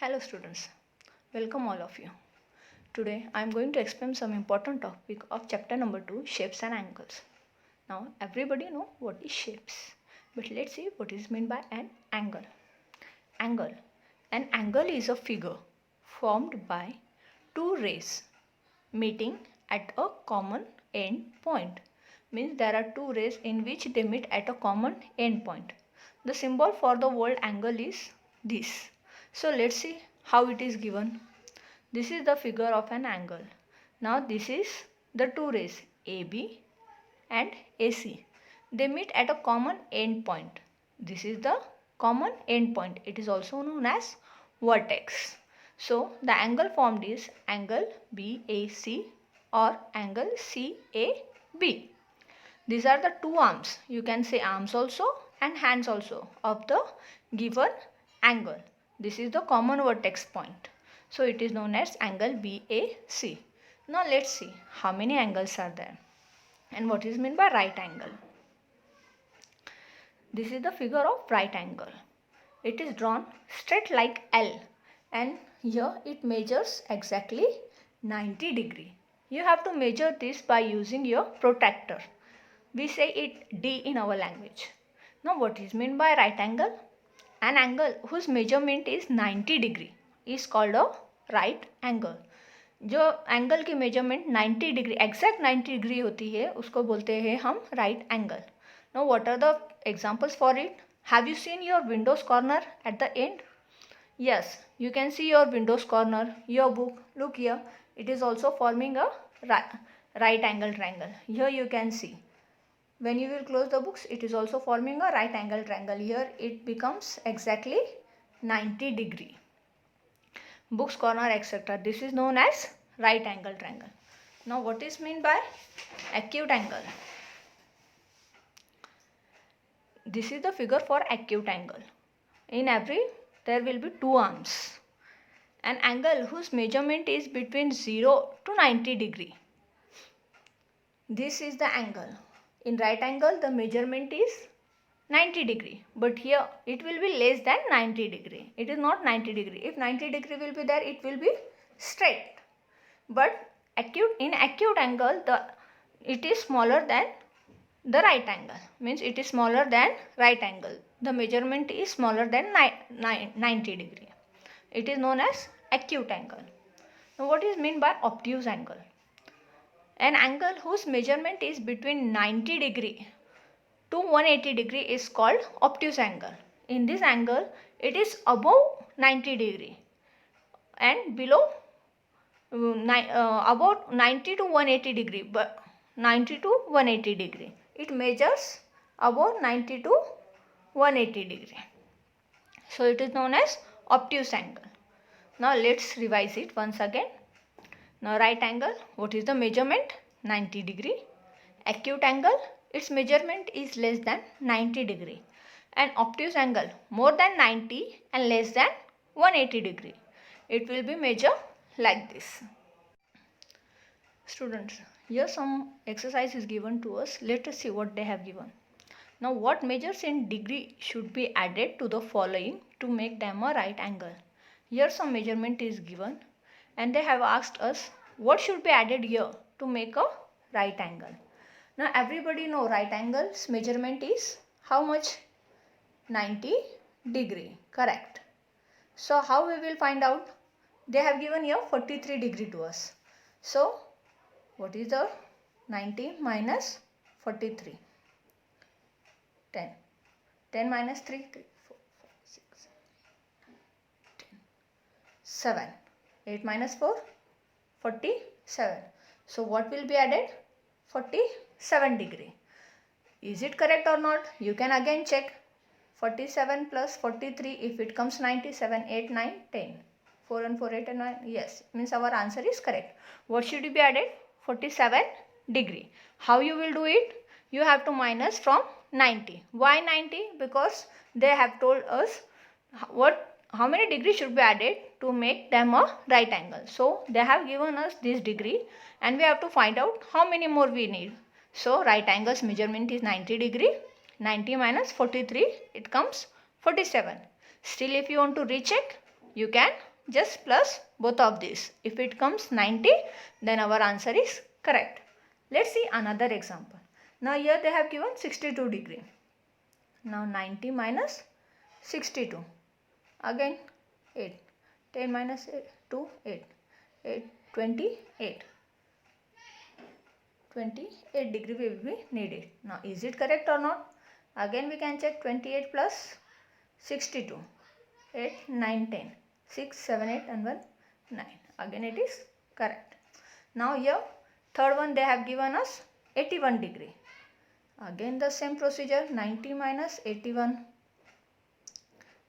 Hello students, welcome all of you. Today I am going to explain some important topic of chapter number 2, shapes and angles. Now everybody know what is shapes, but let's see what is meant by an angle. Angle. An angle is a figure formed by two rays meeting at a common end point. Means there are two rays in which they meet at a common end point. The symbol for the word angle is this. So let's see how it is given. This is the figure of an angle. Now this is the two rays AB and AC. They meet at a common end point. This is the common end point. It is also known as vertex. So the angle formed is angle BAC or angle CAB. These are the two arms. You can say arms also and hands also of the given angle. This is the common vertex point. So it is known as angle BAC. Now let's see how many angles are there and what is meant by right angle. This is the figure of right angle. It is drawn straight like L and here it measures exactly 90 degree. You have to measure this by using your protractor. We say it D in our language. Now what is meant by right angle? An angle whose measurement is 90 degree is called a right angle. जो angle की measurement 90 degree exact 90 degree होती है उसको बोलते हैं हम right angle. Now what are the examples for it? Have you seen your windows corner at the end? Yes, you can see your windows corner, your book. Look here, it is also forming a right angle triangle. Here you can see. When you will close the books, it is also forming a right angle triangle. Here it becomes exactly 90 degree. Books corner, etc. This is known as right angle triangle. Now what is meant by acute angle? This is the figure for acute angle. In every there will be two arms. An angle whose measurement is between 0 to 90 degree. This is the angle. In right angle the measurement is 90 degree, but here it will be less than 90 degree. It is not 90 degree. If 90 degree will be there, it will be straight. But in acute angle it is smaller than the right angle. Means it is smaller than right angle. The measurement is smaller than 90 degree. It is known as acute angle. Now what is meant by obtuse angle? An angle whose measurement is between 90 degree to 180 degree is called obtuse angle. In this angle it is above 90 degree and below about 90 to 180 degree, but 90 to 180 degree. It measures above 90 to 180 degree. So it is known as obtuse angle. Now let's revise it once again. Now right angle, what is the measurement? 90 degree. Acute angle, its measurement is less than 90 degree. And obtuse angle, more than 90 and less than 180 degree. It will be measured like this. Students, here some exercise is given to us. Let us see what they have given. Now what measures in degree should be added to the following to make them a right angle? Here some measurement is given and they have asked us what should be added here to make a right angle. Now everybody know right angle's measurement is how much? 90 degree, correct. So how we will find out? They have given here 43 degree to us. So what is the 90 minus 43? 10. 10 minus 3, 3, 4, 5, 6, 10, 7. 8 minus 4, 47. So what will be added? 47 degree. Is it correct or not? You can again check. 47 plus 43, if it comes 97, 8, 9, 10. 4 and 4, 8 and 9. Yes, means our answer is correct. What should be added? 47 degree. How you will do it? You have to minus from 90. Why 90? Because they have told us how many degrees should be added to make them a right angle. So they have given us this degree and we have to find out how many more we need. So right angle's measurement is 90 degree. 90 minus 43, it comes 47. Still if you want to recheck, you can just plus both of these. If it comes 90, then our answer is correct. Let's see another example. Now here they have given 62 degree. Now 90 minus 62. Again 8. 10 minus 8, 2, 8. 8, 28. 28 degree will be needed. Now is it correct or not? Again we can check 28 plus 62. 8, 9, 10. 6, 7, 8 and 1, 9. Again it is correct. Now here third one they have given us 81 degree. Again the same procedure, 90 minus 81.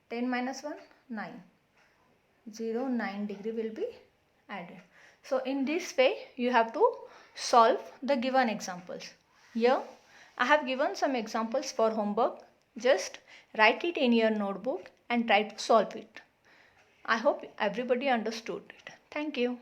10 minus 1, 9. 0, 9 degree will be added. So in this way you have to solve the given examples. Here I have given some examples for homework. Just write it in your notebook and try to solve it. I hope everybody understood it. Thank you.